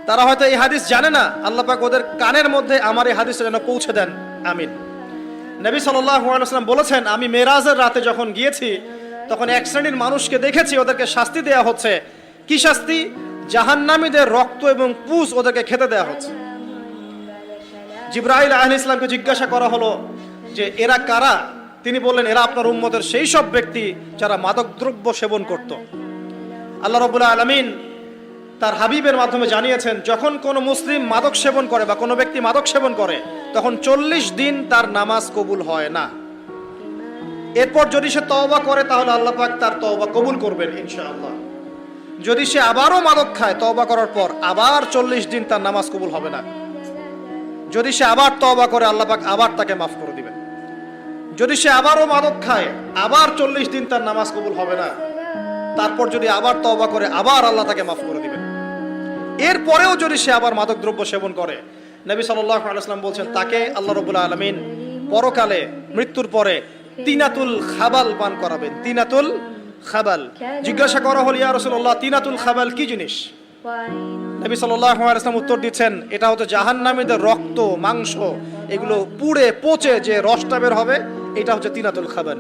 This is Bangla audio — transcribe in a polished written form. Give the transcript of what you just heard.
তারা হয়তো এই হাদিস জানে না, আল্লাহ পাক ওদের কানের মধ্যে আমার এই হাদিসটা যেন পৌঁছে দেন, আমিন। নবী সাল্লাল্লাহু আলাইহি ওয়াসাল্লাম বলেছেন, আমি মেরাজের রাতে যখন গিয়েছি তখন এক শ্রেণীর মানুষকে দেখেছি, ওদেরকে শাস্তি দেয়া হচ্ছে। কি শাস্তি? জাহান্নামীদের রক্ত এবং পুঁজ ওদেরকে খেতে দেয়া হচ্ছে। জিবরাইল আলাইহিস সালামকে জিজ্ঞাসা করা হলো যে এরা কারা? তিনি বললেন, এরা আপনার উম্মতের সেই সব ব্যক্তি যারা মাদকদ্রব্য সেবন করত। আল্লাহ রাব্বুল আলামিন তার হাবিবের মাধ্যমে জানিয়েছেন, যখন কোনো মুসলিম মাদক সেবন করে বা কোনো ব্যক্তি মাদক সেবন করে তখন 40 দিন তার নামাজ কবুল হয় না। এরপর যদি সে তওবা করে তাহলে আল্লাহ পাক তার তওবা কবুল করবেন ইনশাআল্লাহ। যদি সে আবারও মাদক খায় তওবা করার পর, আবার 40 দিন তার নামাজ কবুল হবে না। যদি সে আবার তওবা করে আল্লাহ পাক আবার তাকে মাফ করে দিবেন। যদি সে আবারও মাদক খায় আবার 40 দিন তার নামাজ কবুল হবে না। তারপর যদি আবার তওবা করে আবার আল্লাহ তাকে মাফ করে দিবেন। এরপরেও যদি সে আবার মাদক দ্রব্য সেবন করে, নবী সাল্লাল্লাহু আলাইহি ওয়াসাল্লাম বলছেন তাকে আল্লাহ রাব্বুল আলামিন পরকালে মৃত্যুর পরে তিনাতুল খাবাল পান করাবেন। তিনাতুল খাবাল। জিজ্ঞাসা করা হলো, ইয়া রাসূলুল্লাহ, তিনাতুল খাবাল কি জিনিস? নবী সাল্লাল্লাহু আলাইহি ওয়াসাল্লাম উত্তর দিচ্ছেন, এটা হচ্ছে জাহান্নামীদের রক্ত, মাংস, এগুলো পুড়ে পচে যে রসটা বের হবে, এটা হচ্ছে তিনাতুল খাবাল।